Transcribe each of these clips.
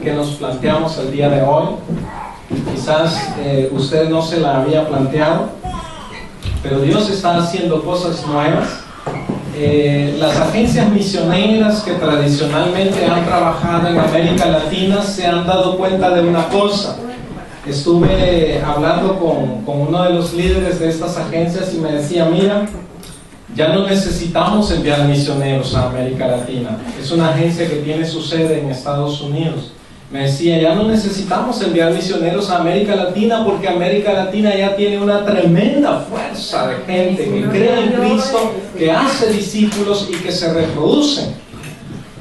que nos planteamos el día de hoy. Quizás usted no se la había planteado, pero Dios está haciendo cosas nuevas. Las agencias misioneras que tradicionalmente han trabajado en América Latina se han dado cuenta de una cosa. Estuve hablando con uno de los líderes de estas agencias y me decía, mira, ya no necesitamos enviar misioneros a América Latina. Es una agencia que tiene su sede en Estados Unidos. Me decía, ya no necesitamos enviar misioneros a América Latina porque América Latina ya tiene una tremenda fuerza de gente que cree en Cristo, que hace discípulos y que se reproducen.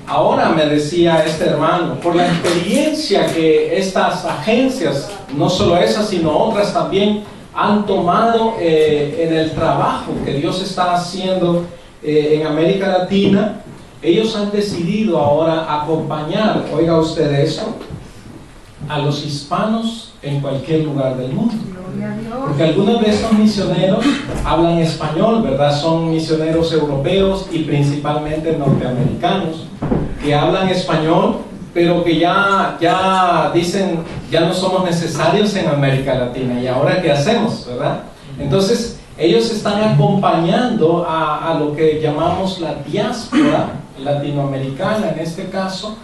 Ahora, me decía este hermano, por la experiencia que estas agencias, no solo esas sino otras también, han tomado en el trabajo que Dios está haciendo en América Latina, ellos han decidido ahora acompañar, oiga usted esto, a los hispanos en cualquier lugar del mundo. Porque algunos de estos misioneros hablan español, ¿verdad? Son misioneros europeos y principalmente norteamericanos que hablan español, pero que ya dicen, ya no somos necesarios en América Latina, ¿y ahora qué hacemos, verdad? Entonces, ellos están acompañando a lo que llamamos la diáspora latinoamericana, en este caso.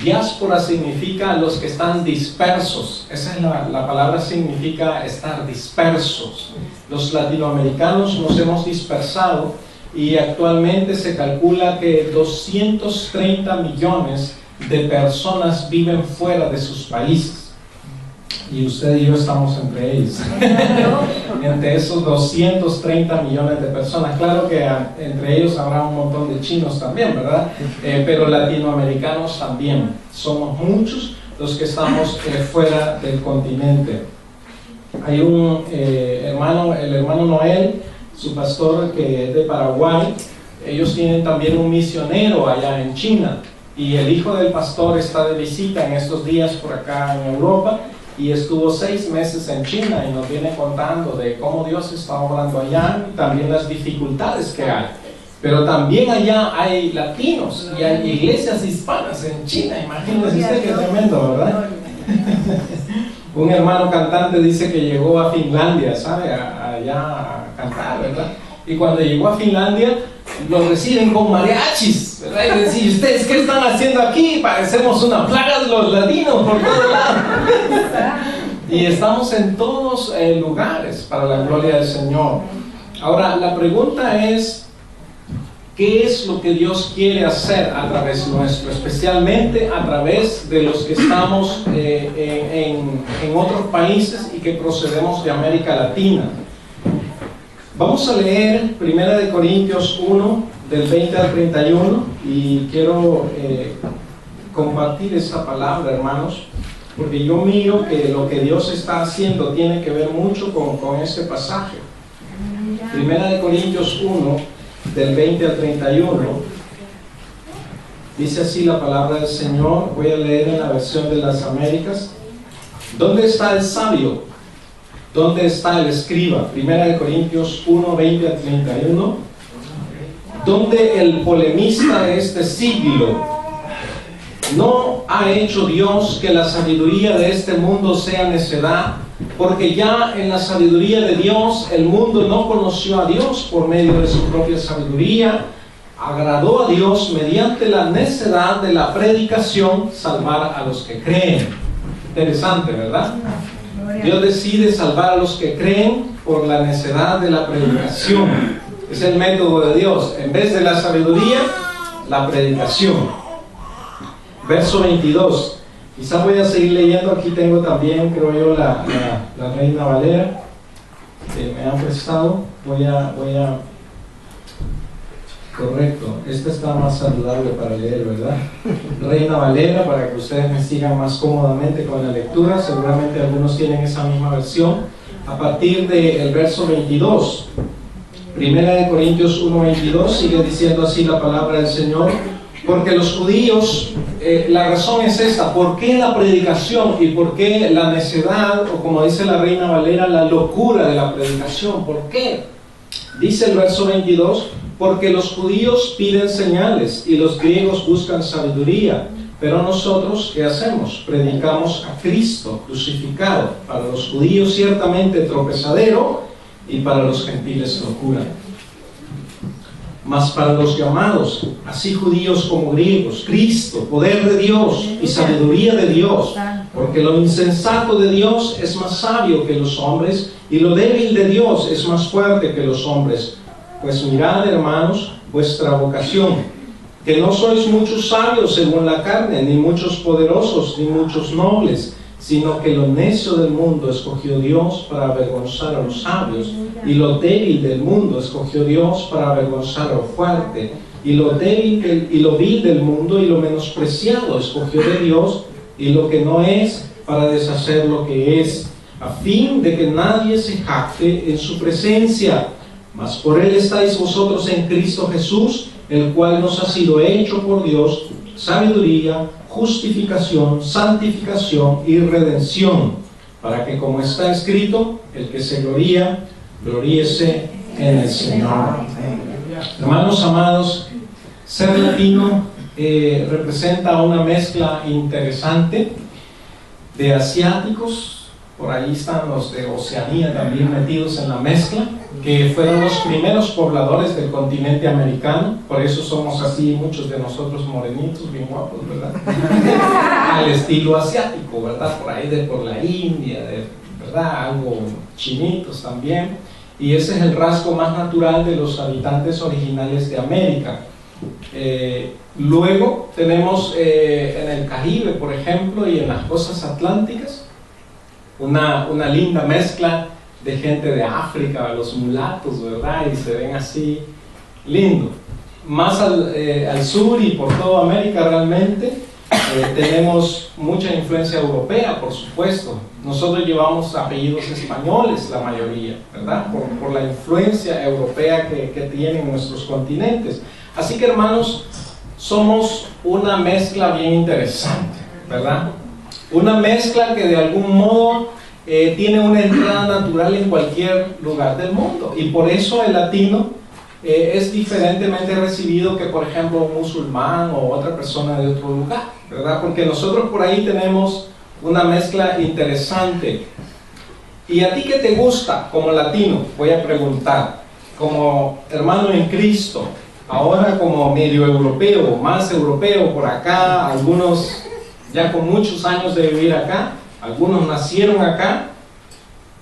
Diáspora significa los que están dispersos, esa es la palabra, significa estar dispersos. Los latinoamericanos nos hemos dispersado y actualmente se calcula que 230 millones de personas viven fuera de sus países. Y usted y yo estamos entre ellos. Entre esos 230 millones de personas. Claro que entre ellos habrá un montón de chinos también, ¿verdad? Pero latinoamericanos también. Somos muchos los que estamos fuera del continente. Hay un hermano, el hermano Noel, su pastor que es de Paraguay. Ellos tienen también un misionero allá en China. Y el hijo del pastor está de visita en estos días por acá en Europa. Y estuvo 6 meses en China y nos viene contando de cómo Dios está obrando allá y también las dificultades que hay. Pero también allá hay latinos y hay iglesias hispanas en China. Imagínense usted qué tremendo, ¿verdad? Un hermano cantante dice que llegó a Finlandia, ¿sabe? Allá a cantar, ¿verdad? Y cuando llegó a Finlandia, los reciben con mariachis, ¿verdad? Y decían, ¿ustedes qué están haciendo aquí? Parecemos una plaga de los latinos por todos lados. Y estamos en todos lugares para la gloria del Señor. Ahora, la pregunta es, ¿qué es lo que Dios quiere hacer a través nuestro? Especialmente a través de los que estamos en otros países y que procedemos de América Latina. Vamos a leer 1 Corintios 1, del 20 al 31, y quiero compartir esta palabra, hermanos, porque yo miro que lo que Dios está haciendo tiene que ver mucho con este pasaje. 1 Corintios 1, del 20 al 31, dice así la palabra del Señor. Voy a leer en la versión de las Américas. ¿Dónde está el sabio? ¿Dónde está el escriba? 1 Corintios 1, 20 a 31. ¿Dónde el polemista de este siglo? ¿No ha hecho Dios que la sabiduría de este mundo sea necedad? Porque ya en la sabiduría de Dios el mundo no conoció a Dios por medio de su propia sabiduría. Agradó a Dios mediante la necedad de la predicación salvar a los que creen. Interesante, ¿verdad? Dios decide salvar a los que creen por la necedad de la predicación. Es el método de Dios. En vez de la sabiduría, la predicación. Verso 22. Quizás voy a seguir leyendo. Aquí tengo también, creo yo, la Reina Valera que me han prestado. Voy a correcto, esta está más saludable para leer, ¿verdad? Reina Valera, para que ustedes me sigan más cómodamente con la lectura. Seguramente algunos tienen esa misma versión. A partir del verso 22, 1 Corintios 1:22, sigue diciendo así la palabra del Señor. Porque los judíos, la razón es esta: ¿por qué la predicación y por qué la necedad, o como dice la Reina Valera, la locura de la predicación? ¿Por qué? Dice el verso 22, porque los judíos piden señales y los griegos buscan sabiduría, Pero nosotros, ¿qué hacemos? Predicamos a Cristo crucificado. Para los judíos ciertamente tropezadero, y para los gentiles locura. Mas para los llamados, así judíos como griegos, Cristo, poder de Dios y sabiduría de Dios, porque lo insensato de Dios es más sabio que los hombres, y lo débil de Dios es más fuerte que los hombres. Pues mirad, hermanos, vuestra vocación, que no sois muchos sabios según la carne, ni muchos poderosos, ni muchos nobles, sino que lo necio del mundo escogió Dios para avergonzar a los sabios, y lo débil del mundo escogió Dios para avergonzar a lo fuerte, y lo débil y lo vil del mundo y lo menospreciado escogió de Dios, y lo que no es, para deshacer lo que es, a fin de que nadie se jacte en su presencia. Mas por él estáis vosotros en Cristo Jesús, el cual nos ha sido hecho por Dios sabiduría, justificación, santificación y redención, para que, como está escrito, el que se gloría, gloríese en el Señor. Hermanos amados, ser latino representa una mezcla interesante de asiáticos. Por ahí están los de Oceanía también metidos en la mezcla, que fueron los primeros pobladores del continente americano. Por eso somos así, muchos de nosotros morenitos, bien guapos, ¿verdad? Al estilo asiático, ¿verdad? Por ahí por la India, ¿verdad? Algo chinitos también. Y ese es el rasgo más natural de los habitantes originales de América. Luego tenemos en el Caribe, por ejemplo, y en las costas atlánticas, una linda mezcla de gente de África, los mulatos, ¿verdad? Y se ven así, lindo. Más al sur y por toda América realmente tenemos mucha influencia europea, por supuesto. Nosotros llevamos apellidos españoles, la mayoría, ¿verdad? Por la influencia europea que tienen nuestros continentes. Así que, hermanos, somos una mezcla bien interesante, ¿verdad? Una mezcla que de algún modo tiene una entrada natural en cualquier lugar del mundo, y por eso el latino es diferentemente recibido que, por ejemplo, un musulmán o otra persona de otro lugar, ¿verdad? Porque nosotros por ahí tenemos una mezcla interesante. ¿Y a ti qué te gusta como latino? Voy a preguntar, como hermano en Cristo, ahora como medio europeo, más europeo por acá, algunos ya con muchos años de vivir acá, algunos nacieron acá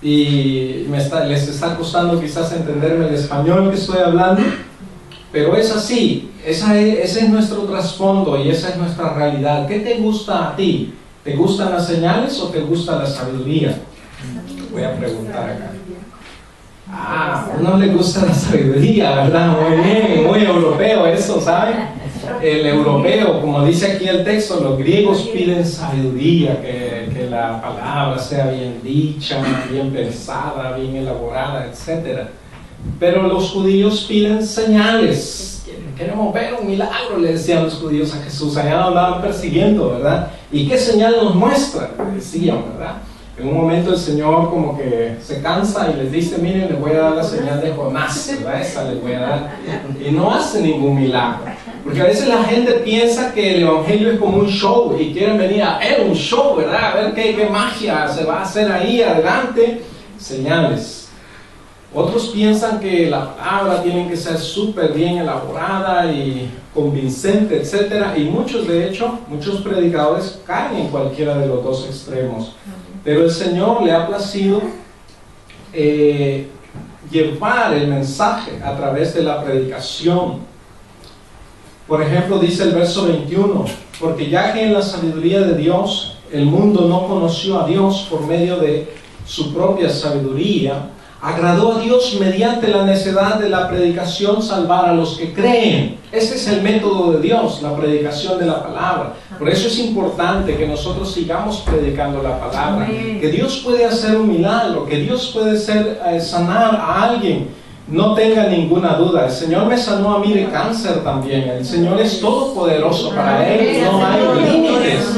y les está costando quizás entenderme el español que estoy hablando, pero es así, ese es nuestro trasfondo y esa es nuestra realidad. ¿Qué te gusta a ti? ¿Te gustan las señales o te gusta la sabiduría? Voy a preguntar acá. A uno le gusta la sabiduría, ¿verdad? Muy bien, muy europeo eso, ¿saben? El europeo, como dice aquí el texto, los griegos piden sabiduría, que la palabra sea bien dicha, bien pensada, bien elaborada, etc. Pero los judíos piden señales. Queremos ver un milagro, le decían los judíos a Jesús. Allá lo andaban persiguiendo, ¿verdad? ¿Y qué señal nos muestra? Le decían, ¿verdad? En un momento el Señor como que se cansa y les dice, miren, les voy a dar la señal de Jonás, ¿verdad? Esa les voy a dar. Y no hace ningún milagro. Porque a veces la gente piensa que el evangelio es como un show y quieren venir a ver un show, ¿verdad? A ver qué magia se va a hacer ahí adelante. Señales. Otros piensan que la palabra tiene que ser súper bien elaborada y convincente, etc. Y muchos, de hecho, muchos predicadores caen en cualquiera de los dos extremos. Pero el Señor le ha placido llevar el mensaje a través de la predicación. Por ejemplo, dice el verso 21, porque ya que en la sabiduría de Dios el mundo no conoció a Dios por medio de su propia sabiduría, agradó a Dios mediante la necedad de la predicación salvar a los que creen. Ese es el método de Dios, la predicación de la palabra. Por eso es importante que nosotros sigamos predicando la palabra, que Dios puede hacer un milagro, que Dios puede sanar a alguien. No tenga ninguna duda, el Señor me sanó a mí de cáncer también. El Señor es todopoderoso, para Él no hay límites.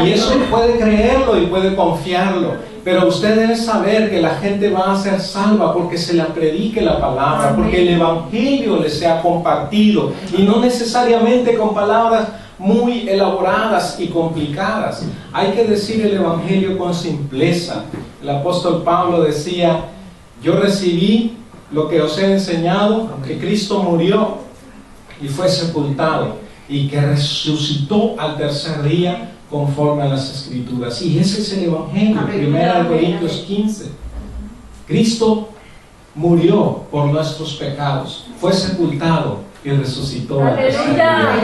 Y eso puede creerlo y puede confiarlo. Pero usted debe saber que la gente va a ser salva porque se le predique la palabra, porque el evangelio les sea compartido, y no necesariamente con palabras muy elaboradas y complicadas. Hay que decir el Evangelio con simpleza. El apóstol Pablo decía: yo recibí lo que os he enseñado, que Cristo murió y fue sepultado y que resucitó al tercer día conforme a las Escrituras. Y ese es el Evangelio. 1 Corintios 15. Cristo murió por nuestros pecados, fue sepultado y resucitó al tercer día.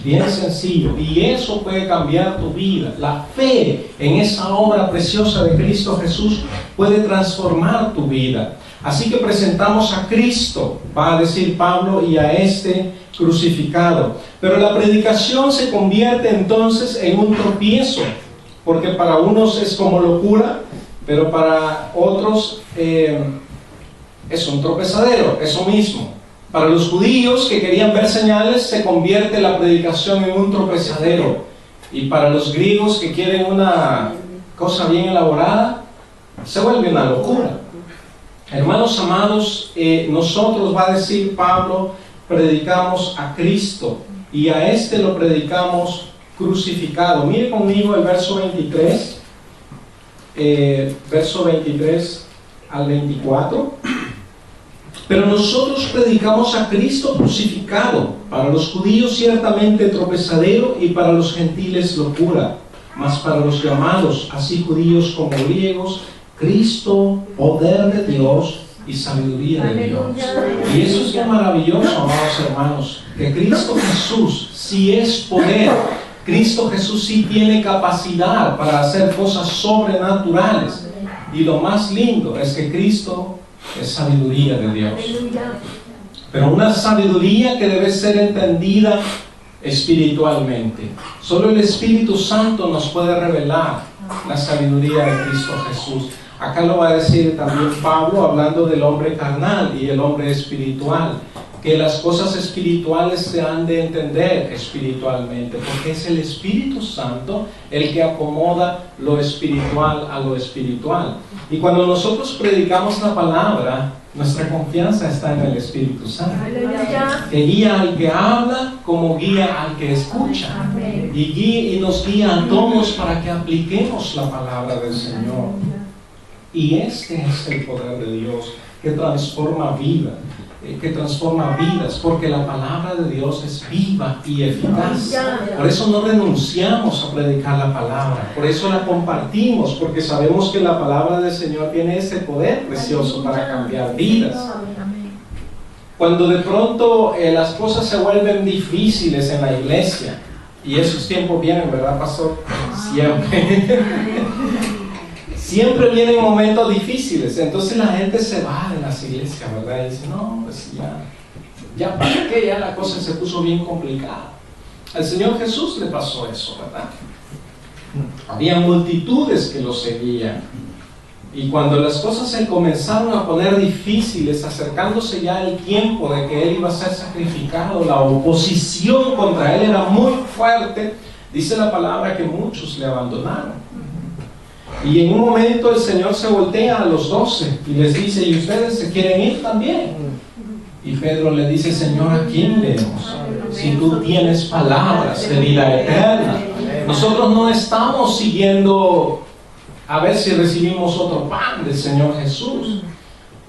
Bien sencillo, y eso puede cambiar tu vida. La fe en esa obra preciosa de Cristo Jesús puede transformar tu vida. Así que presentamos a Cristo, va a decir Pablo, y a este crucificado. Pero la predicación se convierte entonces en un tropiezo, porque para unos es como locura, pero para otros es un tropezadero, eso mismo. Para los judíos que querían ver señales, se convierte la predicación en un tropezadero. Y para los griegos que quieren una cosa bien elaborada, se vuelve una locura. Hermanos amados, nosotros, va a decir Pablo, predicamos a Cristo, y a este lo predicamos crucificado. Mire conmigo el verso 23, verso 23 al 24. Pero nosotros predicamos a Cristo crucificado, para los judíos ciertamente tropezadero y para los gentiles locura, mas para los llamados, así judíos como griegos, Cristo, poder de Dios y sabiduría de Dios. Y eso es lo maravilloso, amados hermanos, que Cristo Jesús sí es poder. Cristo Jesús sí tiene capacidad para hacer cosas sobrenaturales. Y lo más lindo es que Cristo es sabiduría de Dios, pero una sabiduría que debe ser entendida espiritualmente. Solo el Espíritu Santo nos puede revelar la sabiduría de Cristo Jesús. Acá lo va a decir también Pablo, hablando del hombre carnal y el hombre espiritual, que las cosas espirituales se han de entender espiritualmente, porque es el Espíritu Santo el que acomoda lo espiritual a lo espiritual. Y cuando nosotros predicamos la palabra, nuestra confianza está en el Espíritu Santo, que guía al que habla como guía al que escucha, y nos guía a todos para que apliquemos la palabra del Señor. Y este es el poder de Dios que transforma vidas, porque la palabra de Dios es viva y eficaz. Por eso no renunciamos a predicar la palabra, por eso la compartimos, porque sabemos que la palabra del Señor tiene ese poder precioso para cambiar vidas. Cuando de pronto las cosas se vuelven difíciles en la iglesia, y esos tiempos vienen, ¿verdad, pastor? Siempre. Siempre vienen momentos difíciles, entonces la gente se va de las iglesias, ¿verdad? Y dice, no, pues ya para qué, ya la cosa se puso bien complicada. Al Señor Jesús le pasó eso, ¿verdad? Había multitudes que lo seguían. Y cuando las cosas se comenzaron a poner difíciles, acercándose ya el tiempo de que Él iba a ser sacrificado, la oposición contra Él era muy fuerte, dice la palabra que muchos le abandonaron. Y en un momento el Señor se voltea a los 12 y les dice, ¿y ustedes se quieren ir también? Y Pedro le dice, Señor, ¿a quién leemos? Si tú tienes palabras de vida eterna. Nosotros no estamos siguiendo a ver si recibimos otro pan del Señor Jesús.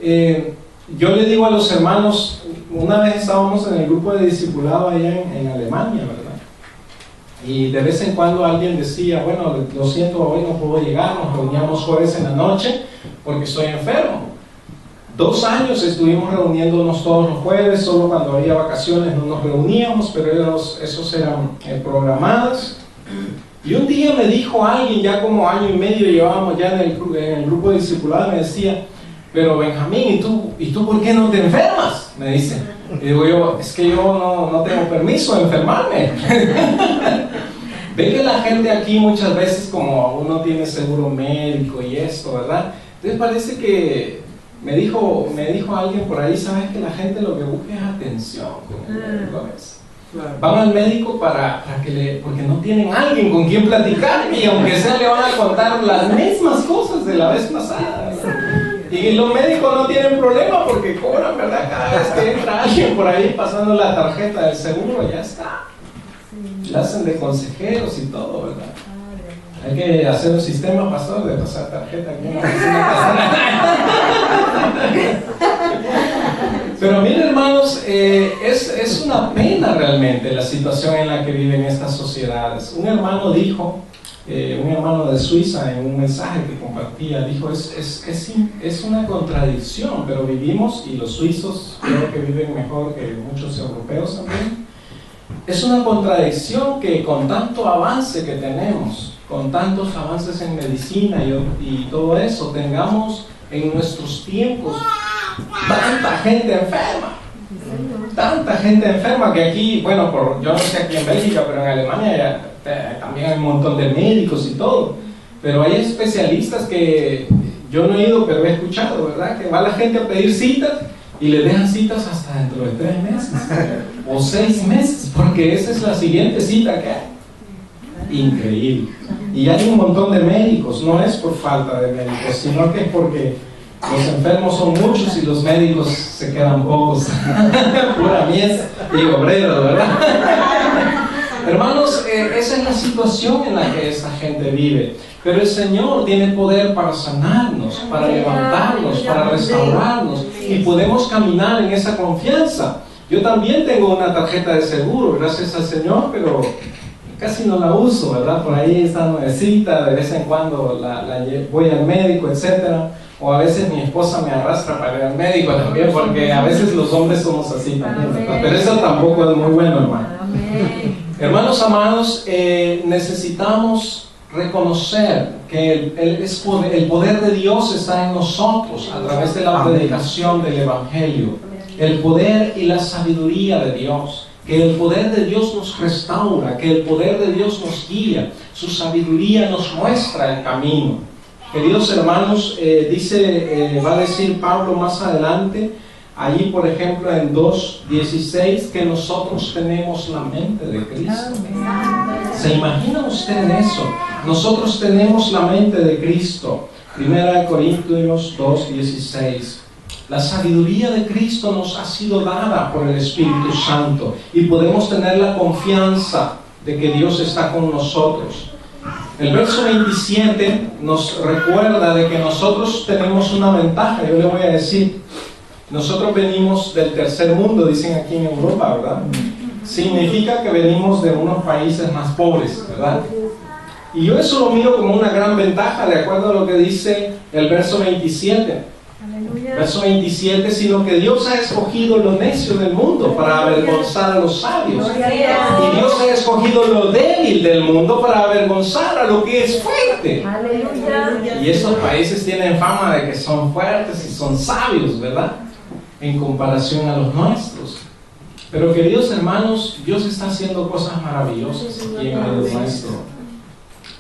Yo le digo a los hermanos, una vez estábamos en el grupo de discipulado allá en Alemania, ¿verdad? Y de vez en cuando alguien decía, bueno, lo siento, hoy no puedo llegar, nos reuníamos jueves en la noche porque estoy enfermo. 2 años estuvimos reuniéndonos todos los jueves, solo cuando había vacaciones no nos reuníamos, pero esos eran programados. Y un día me dijo alguien, ya como año y medio llevábamos ya en el grupo de discipulado, me decía, pero Benjamín, ¿y tú por qué no te enfermas? Me dice. Y digo yo, es que yo no tengo permiso de enfermarme. Ve que la gente aquí muchas veces, como uno tiene seguro médico y esto, ¿verdad? Entonces parece que me dijo alguien por ahí, ¿sabes? Que la gente lo que busca es atención con el médico a veces. Van al médico porque no tienen alguien con quien platicar, y aunque sea le van a contar las mismas cosas de la vez pasada, ¿verdad? Y los médicos no tienen problema porque cobran, ¿verdad? Cada vez que entra alguien por ahí pasando la tarjeta del seguro, ya está. La hacen de consejeros y todo, ¿verdad? Hay que hacer un sistema, pastor, de pasar tarjeta aquí en la oficina. Pero miren, hermanos, es una pena realmente la situación en la que viven estas sociedades. Un hermano dijo, un hermano de Suiza, en un mensaje que compartía, dijo, es una contradicción, pero vivimos, y los suizos creo que viven mejor que muchos europeos también, es una contradicción que con tanto avance que tenemos, con tantos avances en medicina y todo eso, tengamos en nuestros tiempos tanta gente enferma que aquí, bueno, yo no sé aquí en Bélgica, pero en Alemania también hay un montón de médicos y todo, pero hay especialistas que yo no he ido, pero he escuchado, ¿verdad? Que va la gente a pedir citas y le dejan citas hasta dentro de 3 meses o 6 meses, porque esa es la siguiente cita que hay. Increíble. Y hay un montón de médicos, no es por falta de médicos, sino que es porque los enfermos son muchos y los médicos se quedan pocos. Pura mies y obreros, ¿verdad? Hermanos, esa es la situación en la que esta gente vive. Pero el Señor tiene poder para sanarnos, para levantarnos, para restaurarnos, y podemos caminar en esa confianza. Yo también tengo una tarjeta de seguro, gracias al Señor, pero casi no la uso, ¿verdad? Por ahí está nuevecita, de vez en cuando voy al médico, etcétera. O a veces mi esposa me arrastra para ir al médico también, porque a veces los hombres somos así también, ¿verdad? Pero eso tampoco es muy bueno, hermano. Hermanos amados, necesitamos reconocer que el poder de Dios está en nosotros a través de la predicación del Evangelio. El poder y la sabiduría de Dios. Que el poder de Dios nos restaura, que el poder de Dios nos guía, su sabiduría nos muestra el camino. Queridos hermanos, va a decir Pablo más adelante, allí por ejemplo en 2:16, que nosotros tenemos la mente de Cristo. ¿Se imagina usted en eso? Nosotros tenemos la mente de Cristo. 1 Corintios 2:16. La sabiduría de Cristo nos ha sido dada por el Espíritu Santo y podemos tener la confianza de que Dios está con nosotros. El verso 27 nos recuerda de que nosotros tenemos una ventaja. Yo le voy a decir, nosotros venimos del tercer mundo, dicen aquí en Europa, ¿verdad? Significa que venimos de unos países más pobres, ¿verdad? Y yo eso lo miro como una gran ventaja, de acuerdo a lo que dice el verso 27. Verso 27, sino que Dios ha escogido lo necio del mundo para avergonzar a los sabios. Y Dios ha escogido lo débil del mundo para avergonzar a lo que es fuerte. Y estos países tienen fama de que son fuertes y son sabios, ¿verdad? En comparación a los nuestros. Pero queridos hermanos, Dios está haciendo cosas maravillosas aquí en medio nuestro.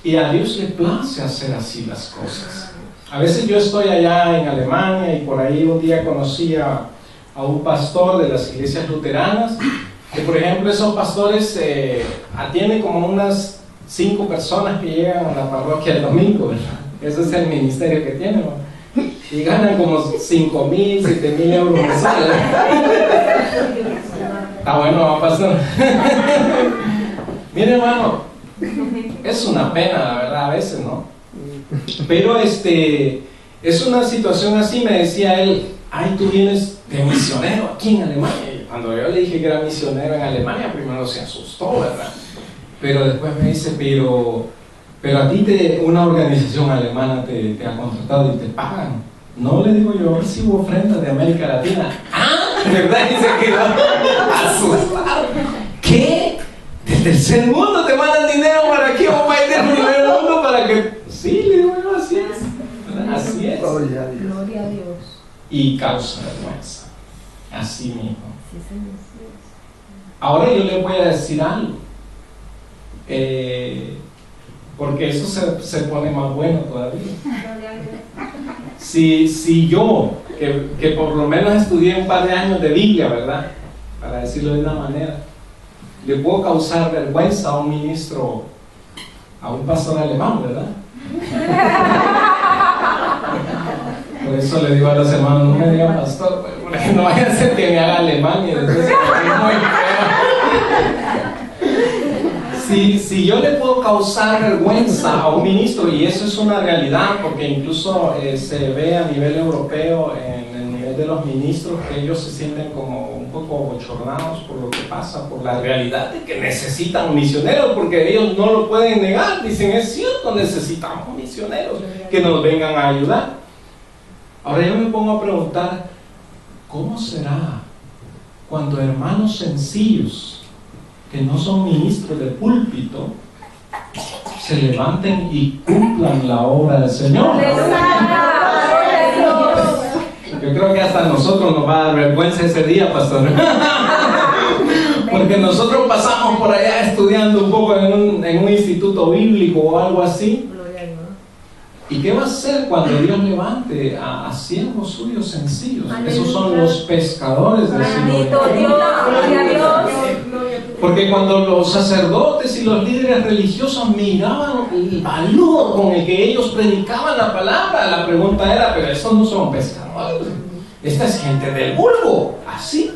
Y a Dios le place hacer así las cosas. A veces yo estoy allá en Alemania y por ahí un día conocí a un pastor de las iglesias luteranas, que por ejemplo esos pastores atienden como unas 5 personas que llegan a la parroquia el domingo, ¿verdad? Ese es el ministerio que tienen, ¿no? Y ganan como 5,000, 7,000 euros mensuales. Está bueno, pastor. Mire, hermano, es una pena, la verdad, a veces, ¿no? Pero es una situación así. Me decía él, ay, tú vienes de misionero aquí en Alemania. Y cuando yo le dije que era misionero en Alemania, primero se asustó, ¿verdad? Pero después me dice, pero a ti una organización alemana te ha contratado y te pagan. No, le digo yo, recibo ofrendas de América Latina. Ah, ¿verdad? Y se quedó asustado. ¿Qué? ¿Del tercer mundo te mandan dinero para qué? ¿O para ir del primer mundo para que...? Sí, le digo yo, así es. Así es. Gloria a Dios. Y causa vergüenza. Así mismo. Ahora yo le voy a decir algo. Porque eso se pone más bueno todavía. Si yo, que por lo menos estudié un par de años de Biblia, ¿verdad? Para decirlo de una manera, le puedo causar vergüenza a un ministro, a un pastor alemán, ¿verdad? Por eso le digo a los hermanos, no me digan pastor, porque no vaya a ser que me haga alemán y después se me muy feo. Si yo le puedo causar vergüenza a un ministro, y eso es una realidad, porque incluso se ve a nivel europeo, en el nivel de los ministros, que ellos se sienten como un poco bochornados por lo que pasa, por la realidad de que necesitan misioneros, porque ellos no lo pueden negar, dicen, es cierto, necesitamos misioneros que nos vengan a ayudar. Ahora yo me pongo a preguntar, ¿cómo será cuando hermanos sencillos que no son ministros de púlpito se levanten y cumplan la obra del Señor? Yo creo que hasta a nosotros nos va a dar vergüenza ese día, pastor. Porque nosotros pasamos por allá estudiando un poco en un instituto bíblico o algo así. ¿Y qué va a hacer cuando Dios levante a siervos suyos sencillos? Esos son los pescadores del Señor. Porque cuando los sacerdotes y los líderes religiosos miraban el valor con el que ellos predicaban la palabra, la pregunta era, pero estos no son pescadores, esta es gente del vulgo, así.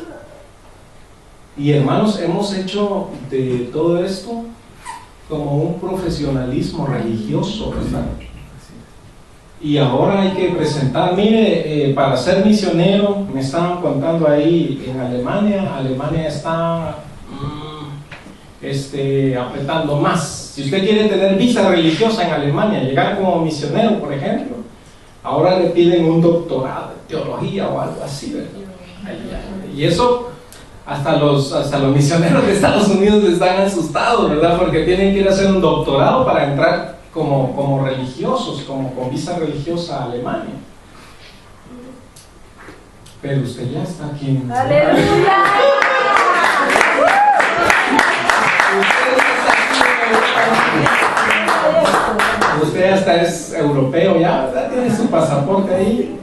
Y hermanos, hemos hecho de todo esto como un profesionalismo religioso, ¿verdad? Y ahora hay que presentar, mire, para ser misionero, me estaban contando ahí en Alemania está apretando más. Si usted quiere tener visa religiosa en Alemania, llegar como misionero, por ejemplo, ahora le piden un doctorado de teología o algo así, ¿verdad? Y eso, hasta los misioneros de Estados Unidos están asustados, ¿verdad? Porque tienen que ir a hacer un doctorado para entrar como religiosos, como con visa religiosa a Alemania. Pero usted ya está aquí en... ¡Aleluya! Usted hasta es europeo ya, ¿verdad? Tiene su pasaporte ahí.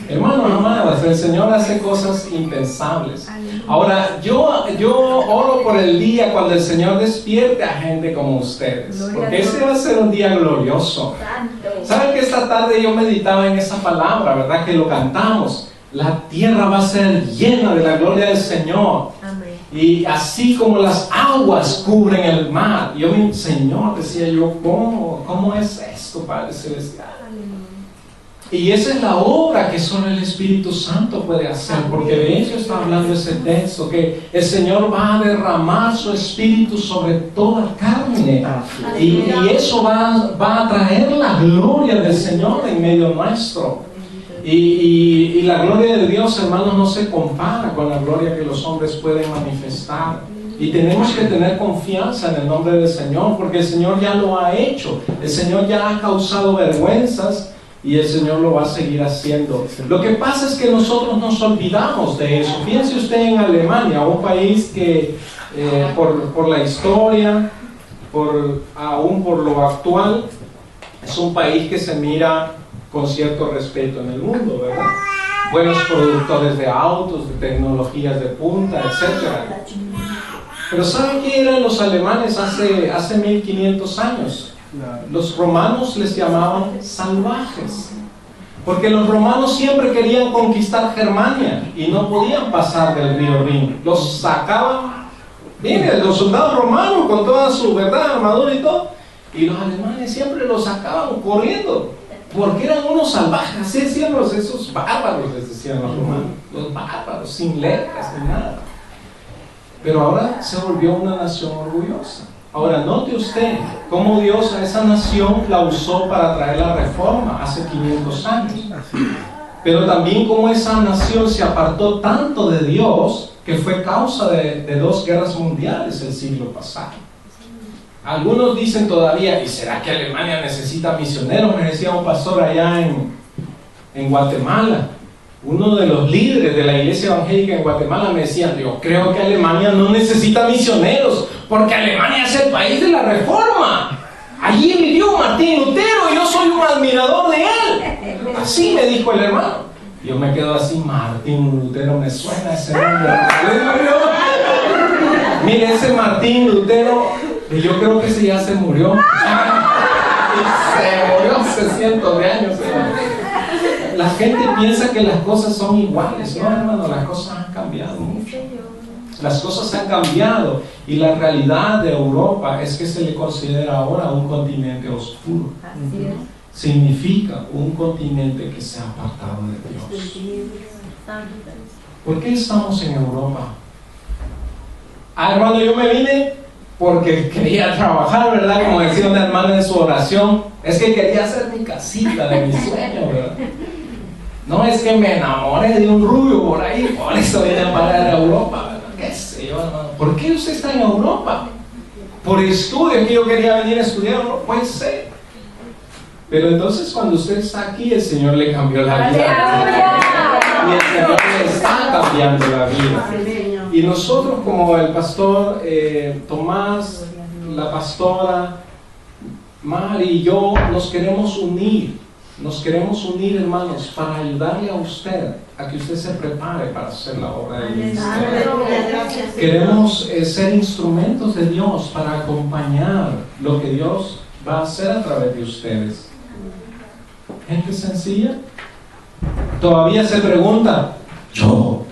Hermanos, amadas, el Señor hace cosas impensables. Ahora, yo oro por el día cuando el Señor despierte a gente como ustedes, porque ese va a ser un día glorioso. ¿Saben que esta tarde yo meditaba en esa palabra, verdad? Que lo cantamos. La tierra va a ser llena de la gloria del Señor. Y así como las aguas cubren el mar. Yo, mi Señor, decía yo, ¿cómo es esto, Padre Celestial? Y esa es la obra que solo el Espíritu Santo puede hacer, porque de eso está hablando ese texto, que el Señor va a derramar su Espíritu sobre toda carne, y eso va a traer la gloria del Señor en medio nuestro. Y la gloria de Dios, hermanos, no se compara con la gloria que los hombres pueden manifestar. Y tenemos que tener confianza en el nombre del Señor, porque el Señor ya lo ha hecho. El Señor ya ha causado vergüenzas y el Señor lo va a seguir haciendo. Lo que pasa es que nosotros nos olvidamos de eso. Piense usted en Alemania, un país que por la historia, aún por lo actual, es un país que se mira con cierto respeto en el mundo, ¿verdad? Buenos productores de autos, de tecnologías de punta, etc. Pero ¿saben qué eran los alemanes hace 1500 años? Los romanos les llamaban salvajes, porque los romanos siempre querían conquistar Germania y no podían pasar del río Rin. Los sacaban, miren, los soldados romanos con toda su armadura y todo, y los alemanes siempre los sacaban corriendo, porque eran unos salvajes. Así decían esos bárbaros, les decían los romanos, los bárbaros, sin letras ni nada. Pero ahora se volvió una nación orgullosa. Ahora, note usted cómo Dios a esa nación la usó para traer la reforma hace 500 años. Pero también cómo esa nación se apartó tanto de Dios que fue causa de 2 guerras mundiales el siglo pasado. Algunos dicen todavía, ¿y será que Alemania necesita misioneros? Me decía un pastor allá en Guatemala. Uno de los líderes de la iglesia evangélica en Guatemala me decía, yo creo que Alemania no necesita misioneros, porque Alemania es el país de la reforma. Allí vivió Martín Lutero y yo soy un admirador de él. Así me dijo el hermano. Yo me quedo así, Martín Lutero, me suena ese nombre. Mire, ese Martín Lutero, yo creo que ese ya se murió. se murió hace cientos de años, hermano. La gente piensa que las cosas son iguales. No, hermano, las cosas han cambiado mucho. Las cosas han cambiado y la realidad de Europa es que se le considera ahora un continente oscuro. Así es. Significa un continente que se ha apartado de Dios. ¿Por qué estamos en Europa? Hermano, yo me vine porque quería trabajar, ¿verdad? Como decía una hermana en su oración, es que quería hacer mi casita de mis sueños, ¿verdad? No, es que me enamoré de un rubio por ahí, por eso vine a parar a Europa, ¿verdad? ¿Qué sé yo, hermano? ¿Por qué usted está en Europa? Por estudio, que yo quería venir a estudiar, no puede ser. Pero entonces cuando usted está aquí, el Señor le cambió la vida. Y el Señor le está cambiando la vida. Y nosotros, como el pastor Tomás, la pastora Mari y yo, nos queremos unir, hermanos, para ayudarle a usted, a que usted se prepare para hacer la obra de Dios. Queremos ser instrumentos de Dios para acompañar lo que Dios va a hacer a través de ustedes. Gente sencilla, todavía se pregunta, yo.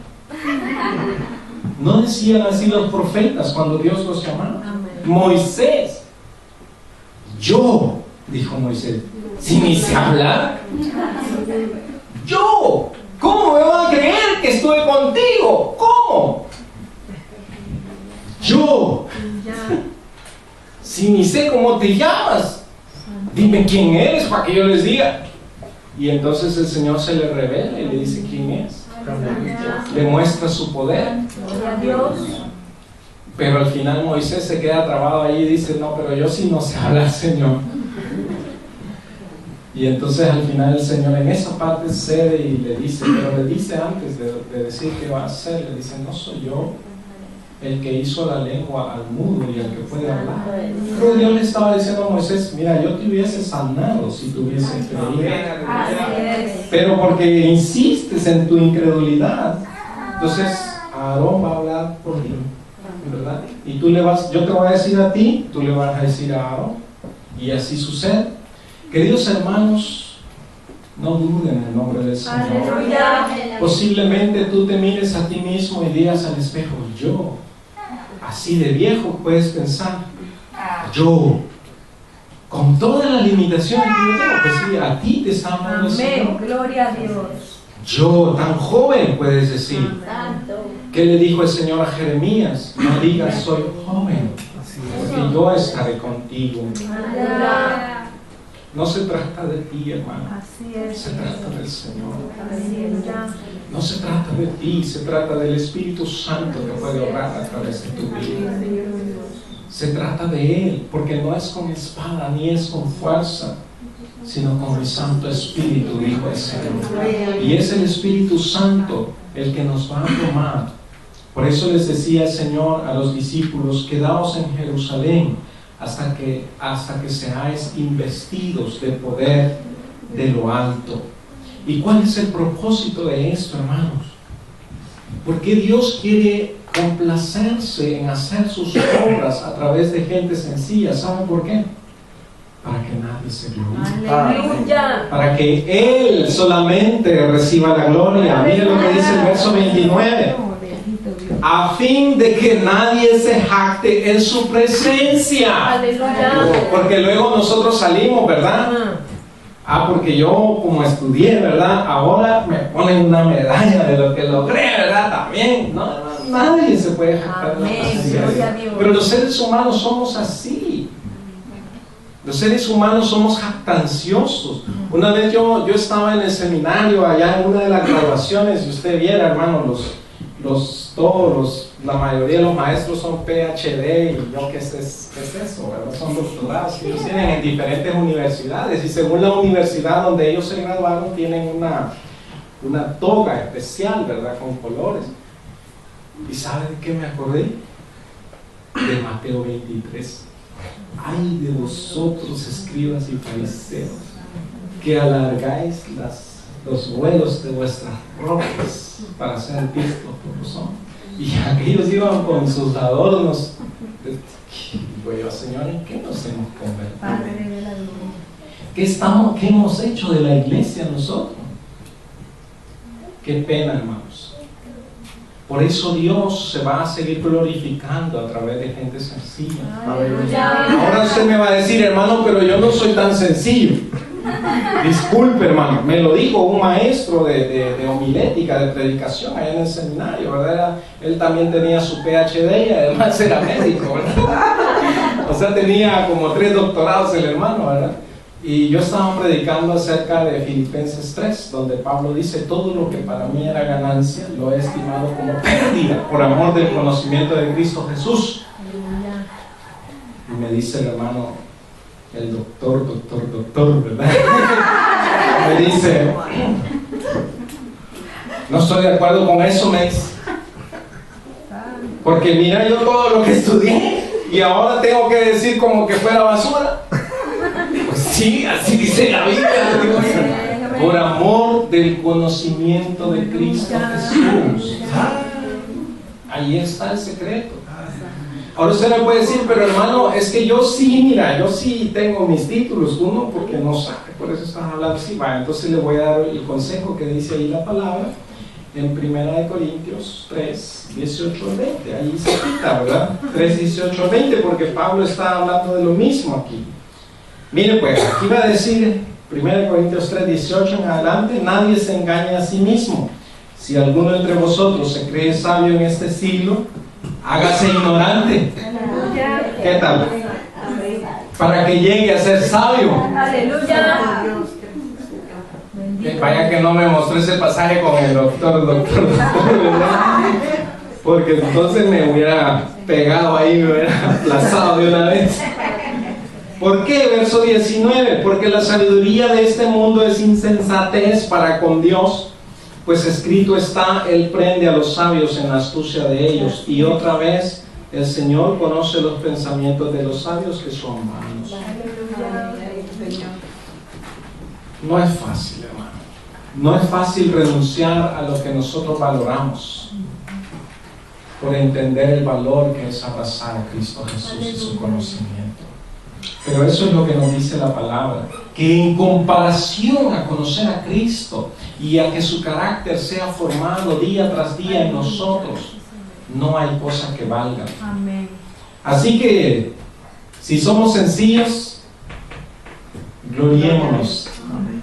No decían así los profetas cuando Dios los llamaba. Moisés, yo, dijo Moisés, si ni sé hablar. Yo, ¿cómo me van a creer que estuve contigo? ¿Cómo? Yo, si ni sé cómo te llamas, dime quién eres para que yo les diga. Y entonces el Señor se le revela y le dice quién es. Le muestra su poder. Pero al final Moisés se queda trabado ahí y dice, no, pero yo sí no sé hablar, Señor. Y entonces al final el Señor en esa parte cede y le dice, pero le dice antes de decir qué va a hacer, le dice, no soy yo el que hizo la lengua al mudo y al que puede hablar. Pero Dios le estaba diciendo a Moisés, mira, yo te hubiese sanado si te hubiese creído. Pero porque insistes en tu incredulidad, entonces Aarón va a hablar por ti, ¿verdad? Y yo te voy a decir a ti, tú le vas a decir a Aarón. Y así sucede. Queridos hermanos, no duden en el nombre del Señor. Aleluya. Posiblemente tú te mires a ti mismo y digas al espejo, yo. Así de viejo puedes pensar, yo, con todas las limitaciones que yo tengo, pues sí, a ti te está hablando el Señor. Gloria a Dios. Yo, tan joven, puedes decir. ¿Qué le dijo el Señor a Jeremías? No digas soy joven, porque yo estaré contigo. No se trata de ti, hermano. Se trata del Señor. No se trata de ti, se trata del Espíritu Santo que puede obrar a través de tu vida. Se trata de Él, porque no es con espada ni es con fuerza, sino con el Santo Espíritu, dijo el Señor. Y es el Espíritu Santo el que nos va a tomar. Por eso les decía el Señor a los discípulos, quedaos en Jerusalén hasta que seáis investidos de poder de lo alto. ¿Y cuál es el propósito de esto, hermanos? Porque Dios quiere complacerse en hacer sus obras a través de gente sencilla. ¿Saben por qué? Para que nadie se glorifique. Para que Él solamente reciba la gloria. Miren lo que dice el verso 29. A fin de que nadie se jacte en su presencia. Porque luego nosotros salimos, ¿verdad? Porque yo como estudié, ¿verdad? Ahora me ponen una medalla de lo que logré, ¿verdad? También, ¿no? Nadie se puede jactar en la presencia de Dios. Pero los seres humanos somos así. Los seres humanos somos jactanciosos. Una vez yo estaba en el seminario, allá en una de las graduaciones, y usted viera, hermano, la mayoría de los maestros son PhD, y yo, ¿qué es eso? ¿Verdad? Son doctorados que ellos tienen en diferentes universidades, y según la universidad donde ellos se graduaron, tienen una toga especial, ¿verdad? Con colores. ¿Y sabe de qué me acordé? De Mateo 23. Ay de vosotros, escribas y fariseos, que alargáis los vuelos de vuestras ropas para ser vistos por los hombres. Y aquellos iban con sus adornos. Digo yo, Señor, ¿en qué nos hemos convertido? ¿Qué hemos hecho de la iglesia nosotros? Qué pena, hermanos. Por eso Dios se va a seguir glorificando a través de gente sencilla. Ahora usted me va a decir, hermano, pero yo no soy tan sencillo. Disculpe, hermano, me lo dijo un maestro de homilética, de predicación allá en el seminario, ¿verdad? Él también tenía su PhD y además era médico, ¿verdad? O sea, tenía como 3 doctorados el hermano, ¿verdad? Y yo estaba predicando acerca de Filipenses 3, donde Pablo dice: todo lo que para mí era ganancia, lo he estimado como pérdida, por amor del conocimiento de Cristo Jesús. Y me dice el hermano, el doctor, ¿verdad? Me dice: no estoy de acuerdo con eso, me dice. Porque mira yo todo lo que estudié y ahora tengo que decir como que fuera basura. Pues sí, así dice la Biblia. Por amor del conocimiento de Cristo Jesús. Ahí está el secreto. Ahora usted me puede decir, pero hermano, es que yo sí tengo mis títulos. Uno, porque no sabe, por eso están hablando así. Vale, entonces le voy a dar el consejo que dice ahí la palabra en 1 Corintios 3, 18 al 20. Ahí se cita, ¿verdad? 3, 18 al 20, porque Pablo está hablando de lo mismo aquí. Mire pues, aquí va a decir 1 Corintios 3, 18 en adelante: nadie se engaña a sí mismo. Si alguno entre vosotros se cree sabio en este siglo, hágase ignorante. ¿Qué tal? Para que llegue a ser sabio. Aleluya. Vaya que no me mostró ese pasaje con el doctor, ¿verdad? Porque entonces me hubiera pegado ahí, me hubiera aplazado de una vez. ¿Por qué? Verso 19: porque la sabiduría de este mundo es insensatez para con Dios, pues escrito está: Él prende a los sabios en la astucia de ellos. Y otra vez, el Señor conoce los pensamientos de los sabios, que son vanos. No es fácil, hermano. No es fácil renunciar a lo que nosotros valoramos por entender el valor que es abrazar a Cristo Jesús y su conocimiento. Pero eso es lo que nos dice la palabra, que en comparación a conocer a Cristo y a que su carácter sea formado día tras día en nosotros, no hay cosa que valga. Amén. Así que, si somos sencillos, gloriémonos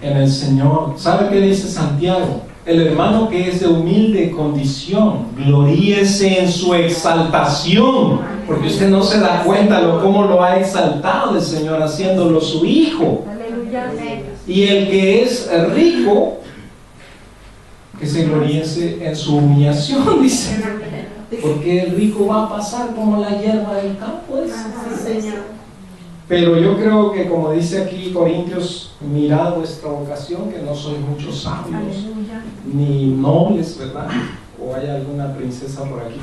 en el Señor. ¿Sabe qué dice Santiago? El hermano que es de humilde condición, gloríese en su exaltación, porque usted no se da cuenta de cómo lo ha exaltado el Señor, haciéndolo su hijo. Aleluya. Y el que es rico, que se gloríese en su humillación, dice. Porque el rico va a pasar como la hierba del campo. Pero yo creo que, como dice aquí Corintios, mirad vuestra vocación, que no sois muchos sabios, ni nobles, ¿verdad? ¿O hay alguna princesa por aquí?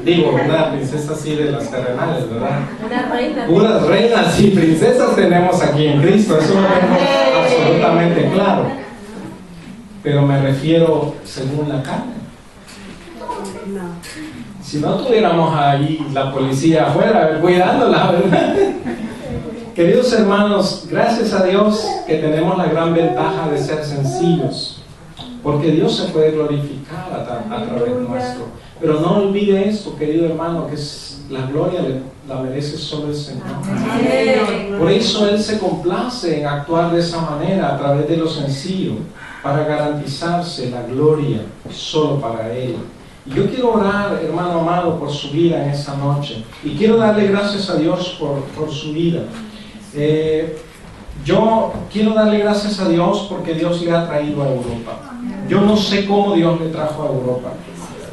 Digo, una princesa así de las terrenales, ¿verdad? Una reina. Puras reinas y princesas tenemos aquí en Cristo, eso lo tengo absolutamente claro. Pero me refiero según la carne. Si no tuviéramos ahí la policía afuera cuidándola, ¿verdad? Queridos hermanos, gracias a Dios que tenemos la gran ventaja de ser sencillos, porque Dios se puede glorificar a través nuestro. Pero no olvide esto, querido hermano, que la gloria la merece solo el Señor. Por eso Él se complace en actuar de esa manera, a través de lo sencillo, para garantizarse la gloria solo para Él. Y yo quiero orar, hermano amado, por su vida en esta noche, y quiero darle gracias a Dios por su vida. Yo quiero darle gracias a Dios porque Dios le ha traído a Europa. Yo no sé cómo Dios le trajo a Europa.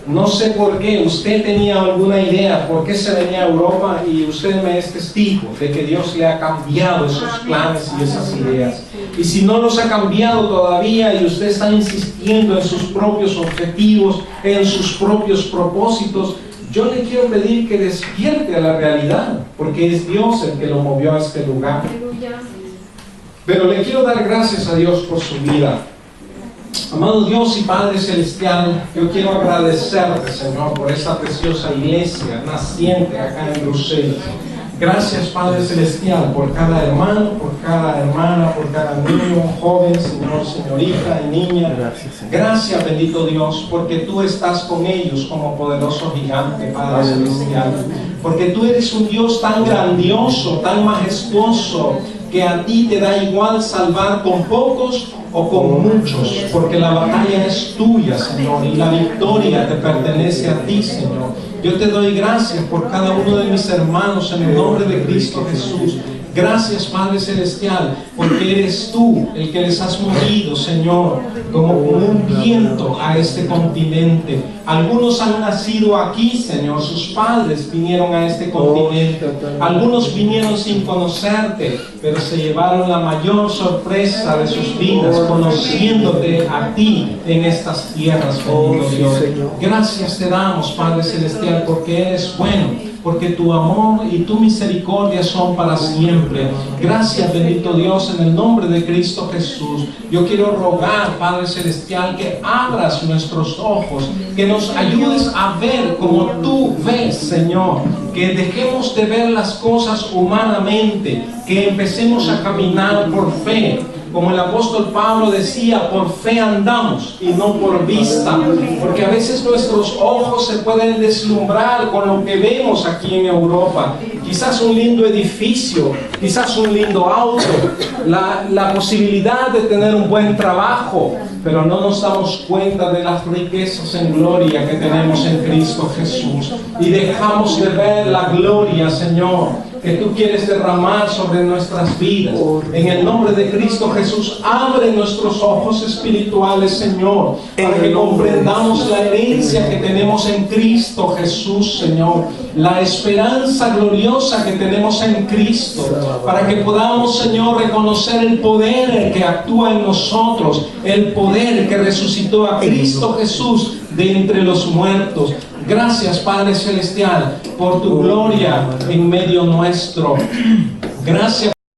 No sé por qué. Usted tenía alguna idea por qué se venía a Europa, y usted me es testigo de que Dios le ha cambiado esos planes y esas ideas. Y si no los ha cambiado todavía y usted está insistiendo en sus propios objetivos, en sus propios propósitos, yo le quiero pedir que despierte a la realidad, porque es Dios el que lo movió a este lugar. Pero le quiero dar gracias a Dios por su vida. Amado Dios y Padre Celestial, yo quiero agradecerte, Señor, por esta preciosa iglesia naciente acá en Bruselas. Gracias, Padre Celestial, por cada hermano, por cada hermana, por cada niño, joven, señor, señorita y niña. Gracias, bendito Dios, porque tú estás con ellos como poderoso gigante, Padre Celestial. Porque tú eres un Dios tan grandioso, tan majestuoso, que a ti te da igual salvar con pocos o con muchos, porque la batalla es tuya, Señor, y la victoria te pertenece a ti, Señor. Yo te doy gracias por cada uno de mis hermanos en el nombre de Cristo Jesús. Gracias, Padre Celestial, porque eres tú el que les has movido, Señor, como un viento a este continente. Algunos han nacido aquí, Señor, sus padres vinieron a este continente. Algunos vinieron sin conocerte, pero se llevaron la mayor sorpresa de sus vidas, conociéndote a ti en estas tierras, bendito Dios. Gracias te damos, Padre Celestial, porque eres bueno, porque tu amor y tu misericordia son para siempre. Gracias, bendito Dios, en el nombre de Cristo Jesús. Yo quiero rogar, Padre Celestial, que abras nuestros ojos, que nos ayudes a ver como tú ves, Señor, que dejemos de ver las cosas humanamente, que empecemos a caminar por fe. Como el apóstol Pablo decía, por fe andamos y no por vista, porque a veces nuestros ojos se pueden deslumbrar con lo que vemos aquí en Europa. Quizás un lindo edificio, quizás un lindo auto, la posibilidad de tener un buen trabajo, pero no nos damos cuenta de las riquezas en gloria que tenemos en Cristo Jesús. Y dejamos de ver la gloria, Señor, que tú quieres derramar sobre nuestras vidas. En el nombre de Cristo Jesús, abre nuestros ojos espirituales, Señor, para que comprendamos la herencia que tenemos en Cristo Jesús, Señor, la esperanza gloriosa que tenemos en Cristo, para que podamos, Señor, reconocer el poder que actúa en nosotros, el poder que resucitó a Cristo Jesús de entre los muertos. Gracias, Padre Celestial, por tu gloria en medio nuestro. Gracias.